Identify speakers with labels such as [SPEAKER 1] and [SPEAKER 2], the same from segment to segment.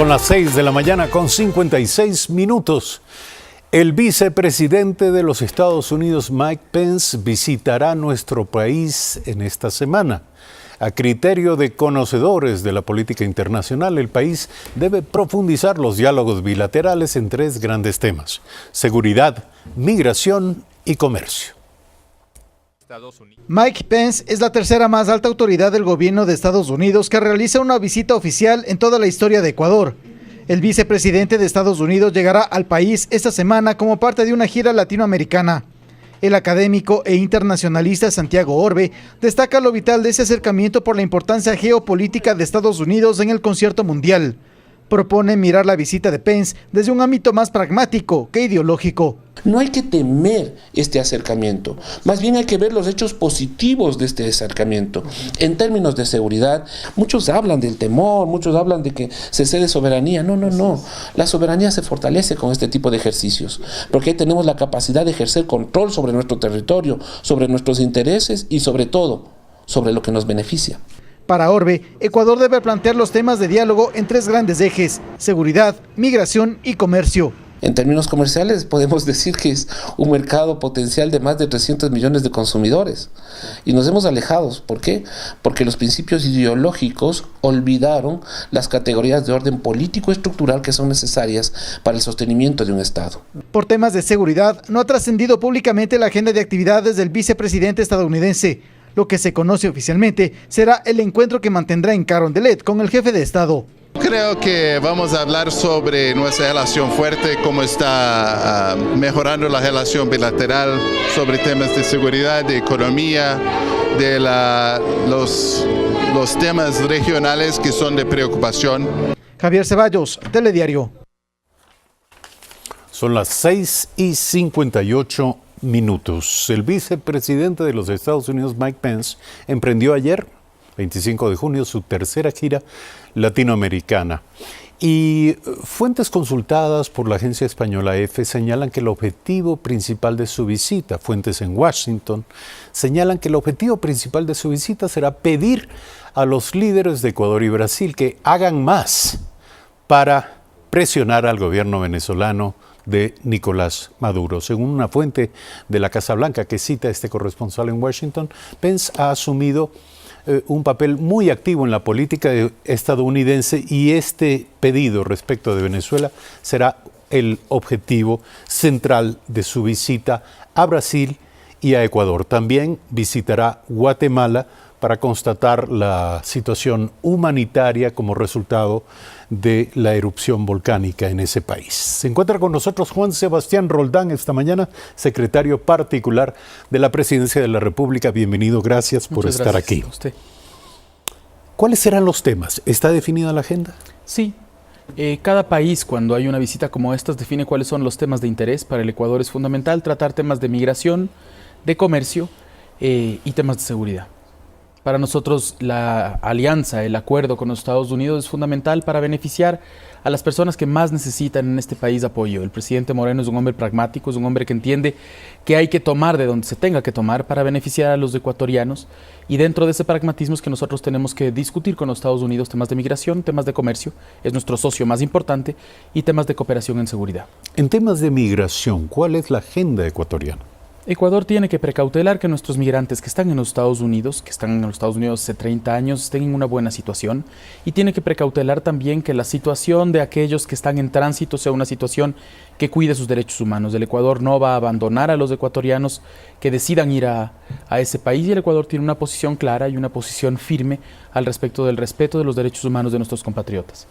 [SPEAKER 1] Son las 6 de la mañana con 56 minutos. El vicepresidente de los Estados Unidos, Mike Pence, visitará nuestro país en esta semana. A criterio de conocedores de la política internacional, el país debe profundizar los diálogos bilaterales en tres grandes temas: seguridad, migración y comercio.
[SPEAKER 2] Mike Pence es la tercera más alta autoridad del gobierno de Estados Unidos que realiza una visita oficial en toda la historia de Ecuador. El vicepresidente de Estados Unidos llegará al país esta semana como parte de una gira latinoamericana. El académico e internacionalista Santiago Orbe destaca lo vital de ese acercamiento por la importancia geopolítica de Estados Unidos en el concierto mundial. Propone mirar la visita de Pence desde un ámbito más pragmático que ideológico.
[SPEAKER 3] No hay que temer este acercamiento, más bien hay que ver los hechos positivos de este acercamiento. En términos de seguridad, muchos hablan del temor, muchos hablan de que se cede soberanía. No. La soberanía se fortalece con este tipo de ejercicios, porque ahí tenemos la capacidad de ejercer control sobre nuestro territorio, sobre nuestros intereses y sobre todo, sobre lo que nos beneficia.
[SPEAKER 2] Para Orbe, Ecuador debe plantear los temas de diálogo en tres grandes ejes: seguridad, migración y comercio.
[SPEAKER 3] En términos comerciales podemos decir que es un mercado potencial de más de 300 millones de consumidores. Y nos hemos alejado. ¿Por qué? Porque los principios ideológicos olvidaron las categorías de orden político estructural que son necesarias para el sostenimiento de un Estado.
[SPEAKER 2] Por temas de seguridad, no ha trascendido públicamente la agenda de actividades del vicepresidente estadounidense. Lo que se conoce oficialmente será el encuentro que mantendrá en Carondelet con el jefe de Estado.
[SPEAKER 4] Creo que vamos a hablar sobre nuestra relación fuerte, cómo está mejorando la relación bilateral, sobre temas de seguridad, de economía, de los temas regionales que son de preocupación.
[SPEAKER 2] Javier Ceballos, Telediario.
[SPEAKER 1] Son las 6:58 minutos. El vicepresidente de los Estados Unidos, Mike Pence, emprendió ayer, 25 de junio, su tercera gira latinoamericana. Y fuentes consultadas por la agencia española EFE señalan que el objetivo principal de su visita, fuentes en Washington, señalan que el objetivo principal de su visita será pedir a los líderes de Ecuador y Brasil que hagan más para presionar al gobierno venezolano de Nicolás Maduro. Según una fuente de la Casa Blanca que cita este corresponsal en Washington, Pence ha asumido un papel muy activo en la política estadounidense y este pedido respecto de Venezuela será el objetivo central de su visita a Brasil y a Ecuador. También visitará Guatemala para constatar la situación humanitaria como resultado de la erupción volcánica en ese país. Se encuentra con nosotros Juan Sebastián Roldán esta mañana, secretario particular de la Presidencia de la República. Bienvenido, gracias por estar aquí.
[SPEAKER 5] A usted.
[SPEAKER 1] ¿Cuáles serán los temas? ¿Está definida la agenda?
[SPEAKER 5] Sí. Cada país, cuando hay una visita como esta, define cuáles son los temas de interés. Para el Ecuador es fundamental tratar temas de migración, de comercio y temas de seguridad. Para nosotros la alianza, el acuerdo con los Estados Unidos es fundamental para beneficiar a las personas que más necesitan en este país apoyo. El presidente Moreno es un hombre pragmático, es un hombre que entiende que hay que tomar de donde se tenga que tomar para beneficiar a los ecuatorianos, y dentro de ese pragmatismo es que nosotros tenemos que discutir con los Estados Unidos temas de migración, temas de comercio, es nuestro socio más importante, y temas de cooperación en seguridad.
[SPEAKER 1] En temas de migración, ¿cuál es la agenda ecuatoriana?
[SPEAKER 5] Ecuador tiene que precautelar que nuestros migrantes que están en los Estados Unidos, hace 30 años, estén en una buena situación, y tiene que precautelar también que la situación de aquellos que están en tránsito sea una situación que cuide sus derechos humanos. El Ecuador no va a abandonar a los ecuatorianos que decidan ir a ese país, y el Ecuador tiene una posición clara y una posición firme al respecto del respeto de los derechos humanos de nuestros compatriotas.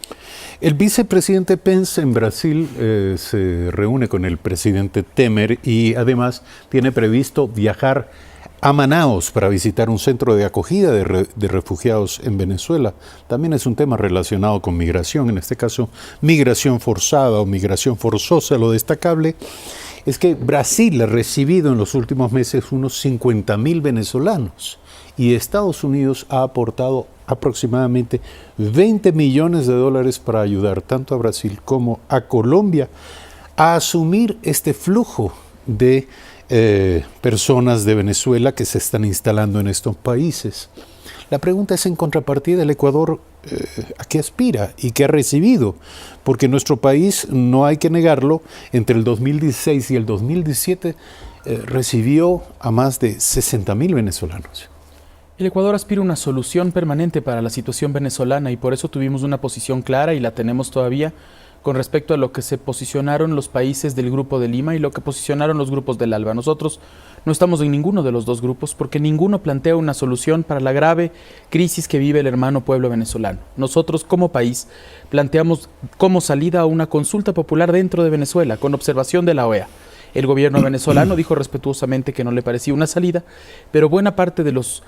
[SPEAKER 1] El vicepresidente Pence en Brasil se reúne con el presidente Temer y además tiene previsto viajar a Manaos para visitar un centro de acogida de refugiados en Venezuela. También es un tema relacionado con migración, en este caso migración forzada o migración forzosa. Lo destacable es que Brasil ha recibido en los últimos meses unos 50,000 venezolanos y Estados Unidos ha aportado aproximadamente $20 millones para ayudar tanto a Brasil como a Colombia a asumir este flujo de personas de Venezuela que se están instalando en estos países. La pregunta es, en contrapartida, el Ecuador ¿a qué aspira y qué ha recibido? Porque nuestro país, no hay que negarlo, entre el 2016 y el 2017 recibió a más de 60.000 venezolanos.
[SPEAKER 5] El Ecuador aspira a una solución permanente para la situación venezolana y por eso tuvimos una posición clara y la tenemos todavía con respecto a lo que se posicionaron los países del Grupo de Lima y lo que posicionaron los grupos del ALBA. Nosotros no estamos en ninguno de los dos grupos porque ninguno plantea una solución para la grave crisis que vive el hermano pueblo venezolano. Nosotros como país planteamos como salida una consulta popular dentro de Venezuela con observación de la OEA. El gobierno venezolano dijo respetuosamente que no le parecía una salida, pero buena parte de los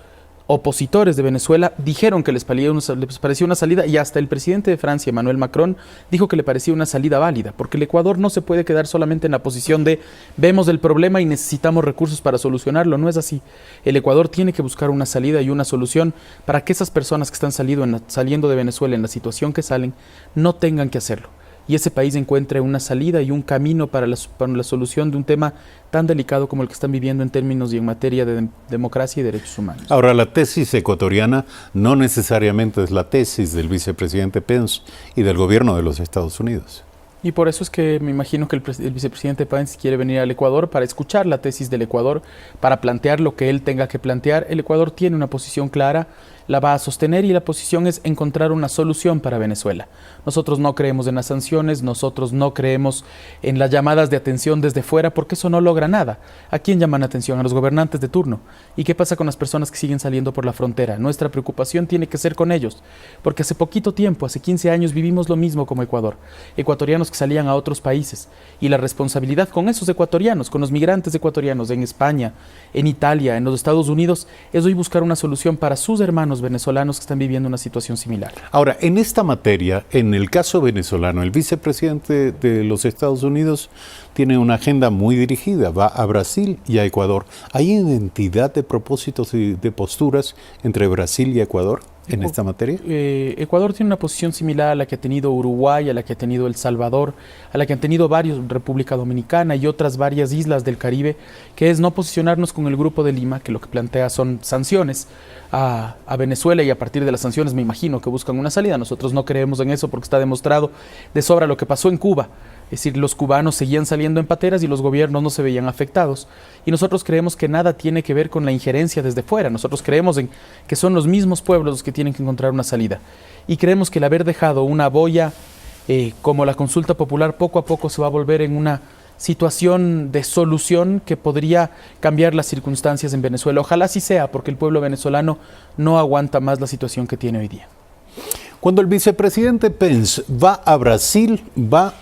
[SPEAKER 5] opositores de Venezuela dijeron que les parecía una salida y hasta el presidente de Francia, Emmanuel Macron, dijo que le parecía una salida válida, porque el Ecuador no se puede quedar solamente en la posición de vemos el problema y necesitamos recursos para solucionarlo. No es así. El Ecuador tiene que buscar una salida y una solución para que esas personas que están saliendo de Venezuela en la situación que salen no tengan que hacerlo. Y ese país encuentre una salida y un camino para la solución de un tema tan delicado como el que están viviendo en términos y en materia de democracia y derechos humanos.
[SPEAKER 1] Ahora, la tesis ecuatoriana no necesariamente es la tesis del vicepresidente Pence y del gobierno de los Estados Unidos.
[SPEAKER 5] Y por eso es que me imagino que el vicepresidente Pence quiere venir al Ecuador para escuchar la tesis del Ecuador, para plantear lo que él tenga que plantear. El Ecuador tiene una posición clara, la va a sostener y la posición es encontrar una solución para Venezuela. Nosotros no creemos en las sanciones, nosotros no creemos en las llamadas de atención desde fuera porque eso no logra nada. ¿A quién llaman atención? A los gobernantes de turno. ¿Y qué pasa con las personas que siguen saliendo por la frontera? Nuestra preocupación tiene que ser con ellos, porque hace poquito tiempo, hace 15 años, vivimos lo mismo como Ecuador. Ecuatorianos que salían a otros países y la responsabilidad con esos ecuatorianos, con los migrantes ecuatorianos en España, en Italia, en los Estados Unidos, es hoy buscar una solución para sus hermanos venezolanos que están viviendo una situación similar.
[SPEAKER 1] Ahora, en esta materia, en el caso venezolano, el vicepresidente de los Estados Unidos tiene una agenda muy dirigida, va a Brasil y a Ecuador. ¿Hay identidad de propósitos y de posturas entre Brasil y Ecuador en esta materia?
[SPEAKER 5] Ecuador tiene una posición similar a la que ha tenido Uruguay, a la que ha tenido El Salvador, a la que han tenido varios, República Dominicana y otras varias islas del Caribe, que es no posicionarnos con el Grupo de Lima, que lo que plantea son sanciones a Venezuela y a partir de las sanciones me imagino que buscan una salida. Nosotros no creemos en eso porque está demostrado de sobra lo que pasó en Cuba. Es decir, los cubanos seguían saliendo en pateras y los gobiernos no se veían afectados. Y nosotros creemos que nada tiene que ver con la injerencia desde fuera. Nosotros creemos en que son los mismos pueblos los que tienen que encontrar una salida. Y creemos que el haber dejado una boya como la consulta popular poco a poco se va a volver en una situación de solución que podría cambiar las circunstancias en Venezuela. Ojalá así sea, porque el pueblo venezolano no aguanta más la situación que tiene hoy día.
[SPEAKER 1] Cuando el vicepresidente Pence va a Brasil, va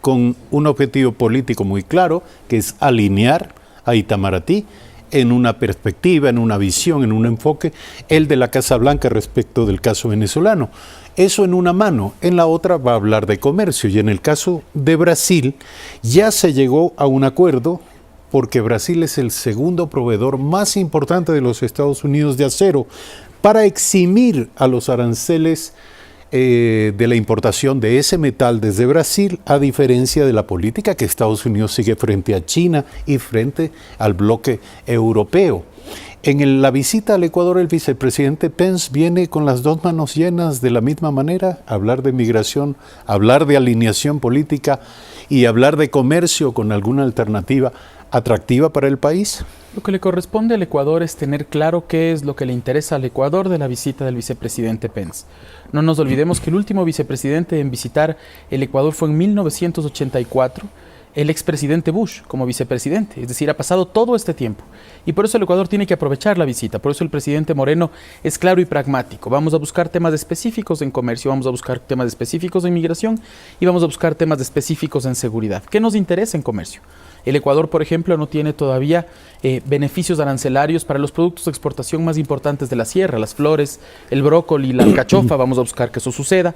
[SPEAKER 1] con un objetivo político muy claro, que es alinear a Itamaraty en una perspectiva, en una visión, en un enfoque, el de la Casa Blanca respecto del caso venezolano. Eso en una mano, en la otra va a hablar de comercio y en el caso de Brasil ya se llegó a un acuerdo porque Brasil es el segundo proveedor más importante de los Estados Unidos de acero para eximir a los aranceles de la importación de ese metal desde Brasil, a diferencia de la política que Estados Unidos sigue frente a China y frente al bloque europeo. En la visita al Ecuador, el vicepresidente Pence viene con las dos manos llenas de la misma manera, hablar de migración, hablar de alineación política y hablar de comercio con alguna alternativa atractiva para el país.
[SPEAKER 5] Lo que le corresponde al Ecuador es tener claro qué es lo que le interesa al Ecuador de la visita del vicepresidente Pence. No nos olvidemos que el último vicepresidente en visitar el Ecuador fue en 1984, el expresidente Bush como vicepresidente, es decir, ha pasado todo este tiempo. Y por eso el Ecuador tiene que aprovechar la visita, por eso el presidente Moreno es claro y pragmático. Vamos a buscar temas específicos en comercio, vamos a buscar temas específicos en migración y vamos a buscar temas específicos en seguridad. ¿Qué nos interesa en comercio? El Ecuador, por ejemplo, no tiene todavía beneficios arancelarios para los productos de exportación más importantes de la sierra, las flores, el brócoli, la alcachofa. Vamos a buscar que eso suceda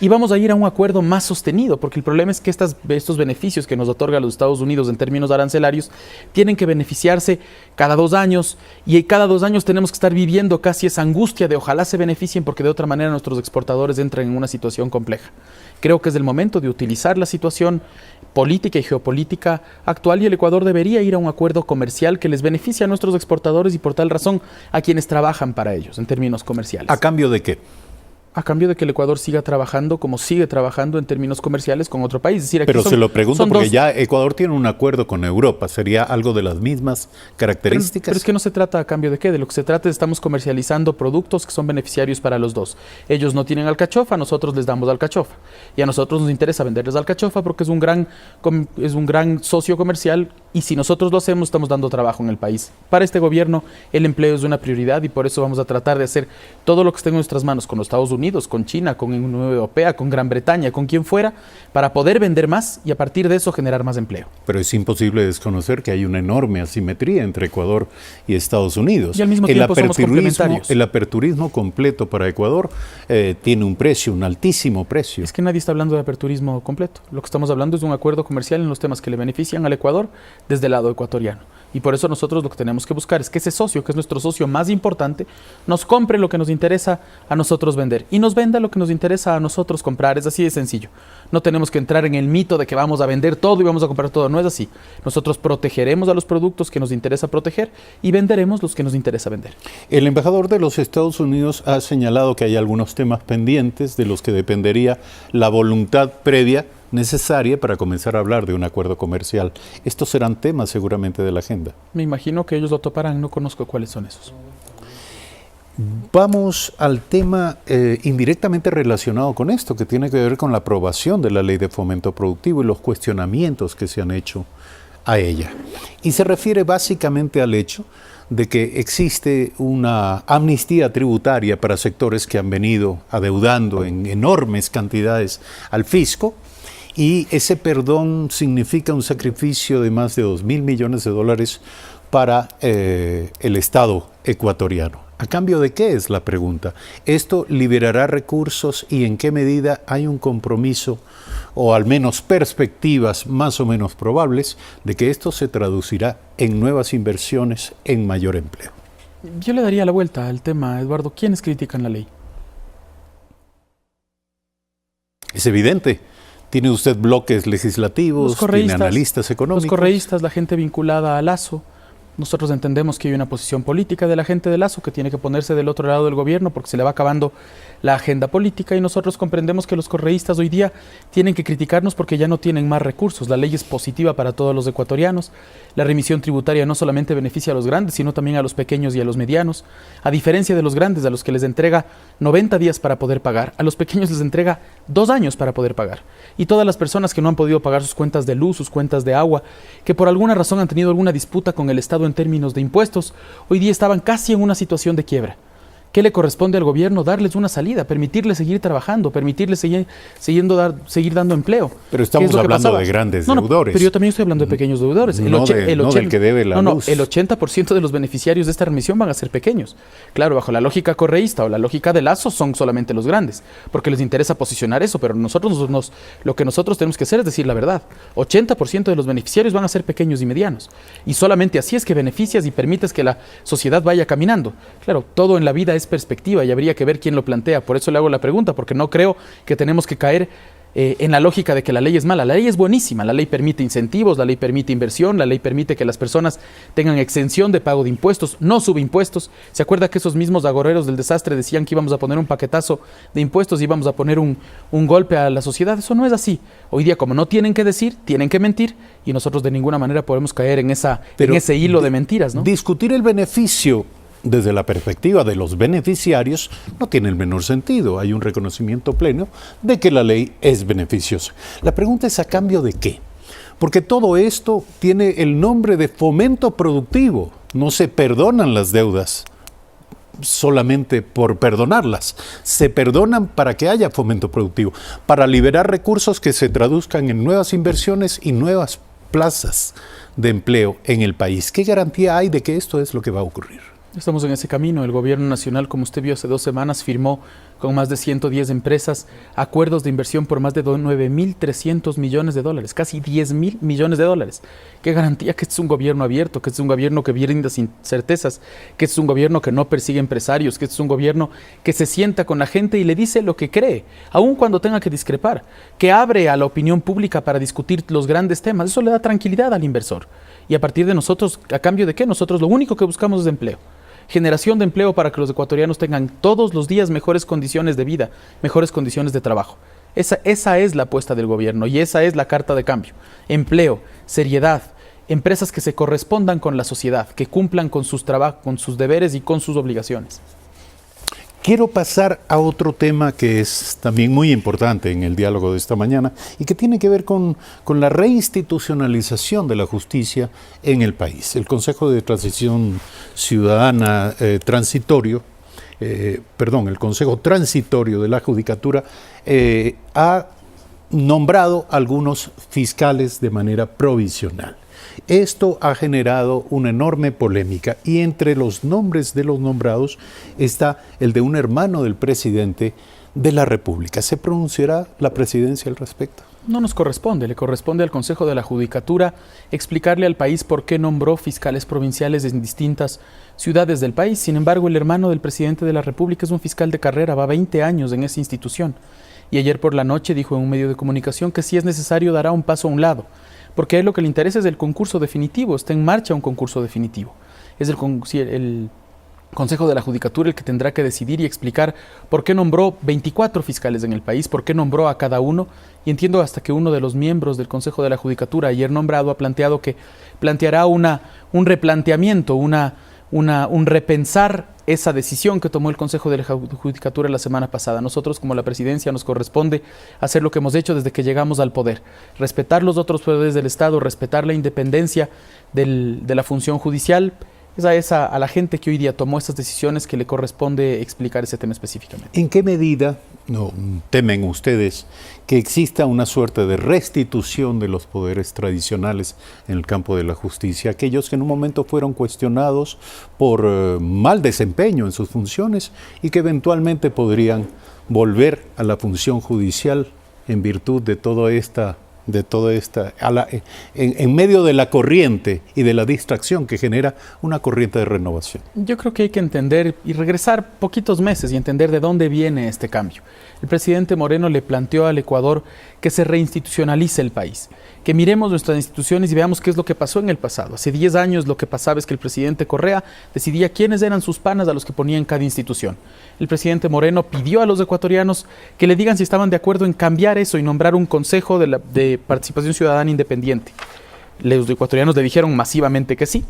[SPEAKER 5] y vamos a ir a un acuerdo más sostenido, porque el problema es que estos beneficios que nos otorga los Estados Unidos en términos arancelarios tienen que beneficiarse cada 2 años y cada 2 años tenemos que estar viviendo casi esa angustia de ojalá se beneficien porque de otra manera nuestros exportadores entran en una situación compleja. Creo que es el momento de utilizar la situación política y geopolítica actual actual y el Ecuador debería ir a un acuerdo comercial que les beneficie a nuestros exportadores y por tal razón a quienes trabajan para ellos en términos comerciales.
[SPEAKER 1] ¿A cambio de qué?
[SPEAKER 5] A cambio de que el Ecuador siga trabajando como sigue trabajando en términos comerciales con otro país. Es decir, aquí
[SPEAKER 1] Pero se lo pregunto porque
[SPEAKER 5] dos...
[SPEAKER 1] ya Ecuador tiene un acuerdo con Europa. ¿Sería algo de las mismas características?
[SPEAKER 5] Pero es que no se trata a cambio de qué. De lo que se trata es estamos comercializando productos que son beneficiarios para los dos. Ellos no tienen alcachofa, nosotros les damos alcachofa. Y a nosotros nos interesa venderles alcachofa porque es un gran socio comercial y si nosotros lo hacemos estamos dando trabajo en el país. Para este gobierno el empleo es una prioridad y por eso vamos a tratar de hacer todo lo que esté en nuestras manos con los Estados Unidos, con China, con la Unión Europea, con Gran Bretaña, con quien fuera, para poder vender más y a partir de eso generar más empleo.
[SPEAKER 1] Pero es imposible desconocer que hay una enorme asimetría entre Ecuador y Estados Unidos.
[SPEAKER 5] Y al mismo tiempo somos complementarios.
[SPEAKER 1] El aperturismo completo para Ecuador tiene un precio, un altísimo precio.
[SPEAKER 5] Es que nadie está hablando de aperturismo completo. Lo que estamos hablando es de un acuerdo comercial en los temas que le benefician al Ecuador desde el lado ecuatoriano. Y por eso nosotros lo que tenemos que buscar es que ese socio, que es nuestro socio más importante, nos compre lo que nos interesa a nosotros vender y nos venda lo que nos interesa a nosotros comprar. Es así de sencillo. No tenemos que entrar en el mito de que vamos a vender todo y vamos a comprar todo. No es así. Nosotros protegeremos a los productos que nos interesa proteger y venderemos los que nos interesa vender.
[SPEAKER 1] El embajador de los Estados Unidos ha señalado que hay algunos temas pendientes de los que dependería la voluntad previa necesaria para comenzar a hablar de un acuerdo comercial. Estos serán temas seguramente de la agenda.
[SPEAKER 5] Me imagino que ellos lo toparán, no conozco cuáles son esos.
[SPEAKER 1] Vamos al tema indirectamente relacionado con esto, que tiene que ver con la aprobación de la Ley de Fomento Productivo y los cuestionamientos que se han hecho a ella. Y se refiere básicamente al hecho de que existe una amnistía tributaria para sectores que han venido adeudando en enormes cantidades al fisco, y ese perdón significa un sacrificio de más de 2.000 millones de dólares para el Estado ecuatoriano. ¿A cambio de qué es la pregunta? ¿Esto liberará recursos y en qué medida hay un compromiso o al menos perspectivas más o menos probables de que esto se traducirá en nuevas inversiones, en mayor empleo?
[SPEAKER 5] Yo le daría la vuelta al tema, Eduardo. ¿Quiénes critican la ley?
[SPEAKER 1] Es evidente. Tiene usted bloques legislativos, tiene analistas económicos.
[SPEAKER 5] Los correístas, la gente vinculada a Lazo. Nosotros entendemos que hay una posición política de la gente de Lazo que tiene que ponerse del otro lado del gobierno porque se le va acabando la agenda política y nosotros comprendemos que los correístas hoy día tienen que criticarnos porque ya no tienen más recursos. La ley es positiva para todos los ecuatorianos. La remisión tributaria no solamente beneficia a los grandes, sino también a los pequeños y a los medianos. A diferencia de los grandes, a los que les entrega 90 días para poder pagar, a los pequeños les entrega 2 años para poder pagar. Y todas las personas que no han podido pagar sus cuentas de luz, sus cuentas de agua, que por alguna razón han tenido alguna disputa con el Estado en términos de impuestos, hoy día estaban casi en una situación de quiebra. ¿Qué le corresponde al gobierno? Darles una salida, permitirles seguir trabajando, permitirles seguir dando empleo.
[SPEAKER 1] Pero estamos hablando de grandes deudores.
[SPEAKER 5] Pero yo también estoy hablando de pequeños deudores.
[SPEAKER 1] No del que debe la luz.
[SPEAKER 5] El 80% de los beneficiarios de esta remisión van a ser pequeños. Claro, bajo la lógica correísta o la lógica de Lazo son solamente los grandes, porque les interesa posicionar eso, pero lo que nosotros tenemos que hacer es decir la verdad. 80% de los beneficiarios van a ser pequeños y medianos. Y solamente así es que beneficias y permites que la sociedad vaya caminando. Claro, todo en la vida es perspectiva y habría que ver quién lo plantea. Por eso le hago la pregunta, porque no creo que tenemos que caer en la lógica de que la ley es mala. La ley es buenísima, la ley permite incentivos, la ley permite inversión, la ley permite que las personas tengan exención de pago de impuestos, no subimpuestos. ¿Se acuerda que esos mismos agoreros del desastre decían que íbamos a poner un paquetazo de impuestos y íbamos a poner un golpe a la sociedad? Eso no es así. Hoy día, como no tienen que decir, tienen que mentir y nosotros de ninguna manera podemos caer en ese hilo de mentiras, ¿no?
[SPEAKER 1] Discutir el beneficio desde la perspectiva de los beneficiarios no tiene el menor sentido. Hay un reconocimiento pleno de que la ley es beneficiosa. La pregunta es ¿a cambio de qué? Porque todo esto tiene el nombre de fomento productivo. No se perdonan las deudas solamente por perdonarlas. Se perdonan para que haya fomento productivo, para liberar recursos que se traduzcan en nuevas inversiones y nuevas plazas de empleo en el país. ¿Qué garantía hay de que esto es lo que va a ocurrir?
[SPEAKER 5] Estamos en ese camino. El gobierno nacional, como usted vio hace 2 semanas, firmó con más de 110 empresas, acuerdos de inversión por más de 9.300 millones de dólares, casi 10.000 millones de dólares. ¿Qué garantía que este es un gobierno abierto, que este es un gobierno que brinda sin certezas, que este es un gobierno que no persigue empresarios, que este es un gobierno que se sienta con la gente y le dice lo que cree, aun cuando tenga que discrepar, que abre a la opinión pública para discutir los grandes temas? Eso le da tranquilidad al inversor. Y a partir de nosotros, ¿a cambio de qué? Nosotros lo único que buscamos es empleo. Generación de empleo para que los ecuatorianos tengan todos los días mejores condiciones de vida, mejores condiciones de trabajo. Esa es la apuesta del gobierno y esa es la carta de cambio. Empleo, seriedad, empresas que se correspondan con la sociedad, que cumplan con sus deberes y con sus obligaciones.
[SPEAKER 1] Quiero pasar a otro tema que es también muy importante en el diálogo de esta mañana y que tiene que ver con la reinstitucionalización de la justicia en el país. El Consejo de Transición Ciudadana Transitorio, el Consejo Transitorio de la Judicatura ha nombrado algunos fiscales de manera provisional. Esto ha generado una enorme polémica y entre los nombres de los nombrados está el de un hermano del presidente de la República. ¿Se pronunciará la presidencia al respecto?
[SPEAKER 5] No nos corresponde, le corresponde al Consejo de la Judicatura explicarle al país por qué nombró fiscales provinciales en distintas ciudades del país. Sin embargo, el hermano del presidente de la República es un fiscal de carrera, va 20 años en esa institución. Y ayer por la noche dijo en un medio de comunicación que si es necesario dará un paso a un lado, porque a él lo que le interesa es el concurso definitivo, está en marcha un concurso definitivo. Es el Consejo de la Judicatura el que tendrá que decidir y explicar por qué nombró 24 fiscales en el país, por qué nombró a cada uno, y entiendo hasta que uno de los miembros del Consejo de la Judicatura ayer nombrado ha planteado que planteará un replanteamiento, un repensar esa decisión que tomó el Consejo de la Judicatura la semana pasada. Nosotros, como la presidencia, nos corresponde hacer lo que hemos hecho desde que llegamos al poder. Respetar los otros poderes del Estado, respetar la independencia de la función judicial. Es a la gente que hoy día tomó estas decisiones que le corresponde explicar ese tema específicamente.
[SPEAKER 1] ¿En qué medida temen ustedes que exista una suerte de restitución de los poderes tradicionales en el campo de la justicia? Aquellos que en un momento fueron cuestionados por mal desempeño en sus funciones y que eventualmente podrían volver a la función judicial en virtud de toda esta en medio de la corriente y de la distracción que genera una corriente de renovación.
[SPEAKER 5] Yo creo que hay que entender y regresar poquitos meses y entender de dónde viene este cambio. El presidente Moreno le planteó al Ecuador que se reinstitucionalice el país, que miremos nuestras instituciones y veamos qué es lo que pasó en el pasado. Hace 10 años lo que pasaba es que el presidente Correa decidía quiénes eran sus panas a los que ponía en cada institución. El presidente Moreno pidió a los ecuatorianos que le digan si estaban de acuerdo en cambiar eso y nombrar un consejo de participación ciudadana independiente. Los ecuatorianos le dijeron masivamente que sí,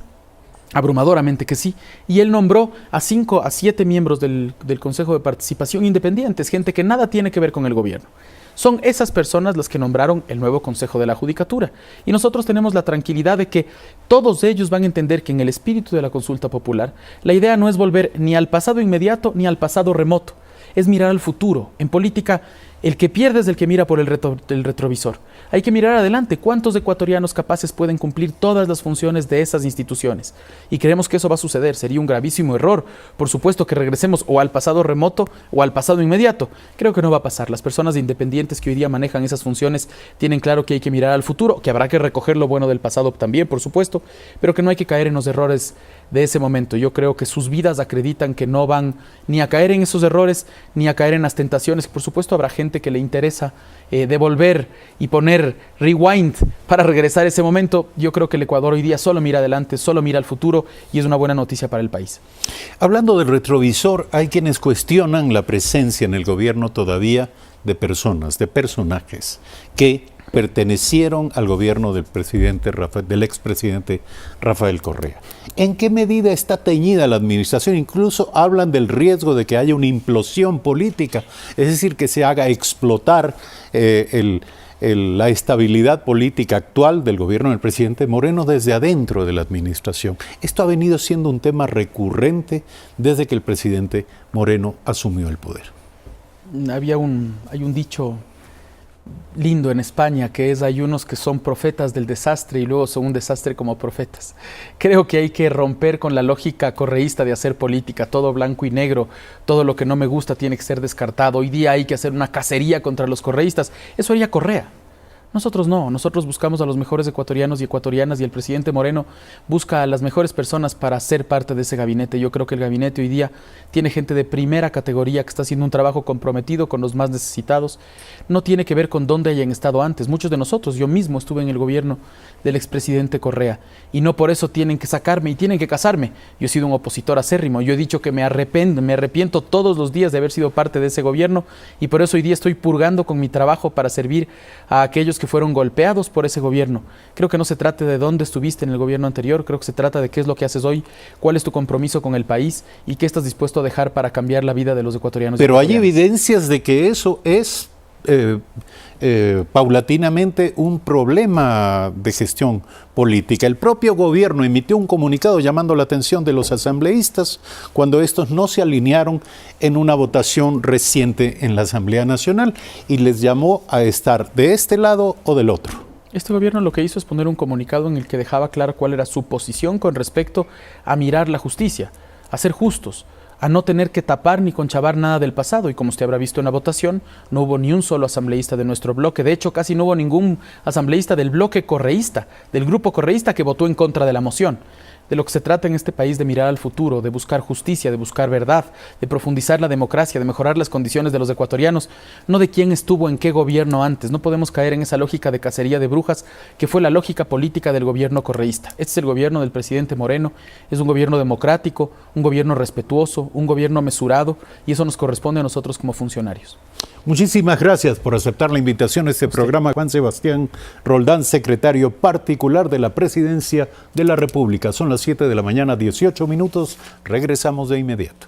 [SPEAKER 5] abrumadoramente que sí, y él nombró a 5 a 7 miembros del Consejo de Participación Independientes, gente que nada tiene que ver con el gobierno. Son esas personas las que nombraron el nuevo Consejo de la Judicatura. Y nosotros tenemos la tranquilidad de que todos ellos van a entender que en el espíritu de la consulta popular, la idea no es volver ni al pasado inmediato ni al pasado remoto, es mirar al futuro. En política, el que pierde es el que mira por el retrovisor. Hay que mirar adelante. ¿Cuántos ecuatorianos capaces pueden cumplir todas las funciones de esas instituciones? Y creemos que eso va a suceder. Sería un gravísimo error. Por supuesto que regresemos o al pasado remoto o al pasado inmediato. Creo que no va a pasar. Las personas independientes que hoy día manejan esas funciones tienen claro que hay que mirar al futuro, que habrá que recoger lo bueno del pasado también, por supuesto, pero que no hay que caer en los errores de ese momento. Yo creo que sus vidas acreditan que no van ni a caer en esos errores, ni a caer en las tentaciones. Por supuesto habrá gente que le interesa devolver y poner rewind para regresar a ese momento. Yo creo que el Ecuador hoy día solo mira adelante, solo mira al futuro y es una buena noticia para el país.
[SPEAKER 1] Hablando del retrovisor, hay quienes cuestionan la presencia en el gobierno todavía de personas, de personajes que pertenecieron al gobierno del expresidente Rafael Correa. ¿En qué medida está teñida la administración? Incluso hablan del riesgo de que haya una implosión política, es decir, que se haga explotar la estabilidad política actual del gobierno del presidente Moreno desde adentro de la administración. Esto ha venido siendo un tema recurrente desde que el presidente Moreno asumió el poder.
[SPEAKER 5] Hay un dicho lindo en España, que es hay unos que son profetas del desastre y luego son un desastre como profetas. Creo que hay que romper con la lógica correísta de hacer política, todo blanco y negro, todo lo que no me gusta tiene que ser descartado. Hoy día hay que hacer una cacería contra los correístas. Eso haría Correa. Nosotros no, nosotros buscamos a los mejores ecuatorianos y ecuatorianas y el presidente Moreno busca a las mejores personas para ser parte de ese gabinete. Yo creo que el gabinete hoy día tiene gente de primera categoría que está haciendo un trabajo comprometido con los más necesitados. No tiene que ver con dónde hayan estado antes. Muchos de nosotros, yo mismo estuve en el gobierno del expresidente Correa y no por eso tienen que sacarme y tienen que casarme. Yo he sido un opositor acérrimo, yo he dicho que me arrepiento todos los días de haber sido parte de ese gobierno y por eso hoy día estoy purgando con mi trabajo para servir a aquellos que fueron golpeados por ese gobierno. Creo que no se trata de dónde estuviste en el gobierno anterior, creo que se trata de qué es lo que haces hoy, cuál es tu compromiso con el país y qué estás dispuesto a dejar para cambiar la vida de los ecuatorianos.
[SPEAKER 1] Pero hay evidencias de que eso es paulatinamente un problema de gestión política. El propio gobierno emitió un comunicado llamando la atención de los asambleístas cuando estos no se alinearon en una votación reciente en la Asamblea Nacional y les llamó a estar de este lado o del otro.
[SPEAKER 5] Este gobierno lo que hizo es poner un comunicado en el que dejaba claro cuál era su posición con respecto a mirar la justicia, a ser justos, a no tener que tapar ni conchavar nada del pasado. Y como usted habrá visto en la votación, no hubo ni un solo asambleísta de nuestro bloque. De hecho, casi no hubo ningún asambleísta del bloque correísta, del grupo correísta que votó en contra de la moción. De lo que se trata en este país de mirar al futuro, de buscar justicia, de buscar verdad, de profundizar la democracia, de mejorar las condiciones de los ecuatorianos, no de quién estuvo en qué gobierno antes. No podemos caer en esa lógica de cacería de brujas que fue la lógica política del gobierno correísta. Este es el gobierno del presidente Moreno, es un gobierno democrático, un gobierno respetuoso, un gobierno mesurado y eso nos corresponde a nosotros como funcionarios.
[SPEAKER 1] Muchísimas gracias por aceptar la invitación a este programa. Juan Sebastián Roldán, secretario particular de la Presidencia de la República. Son las 7 de la mañana, 18 minutos. Regresamos de inmediato.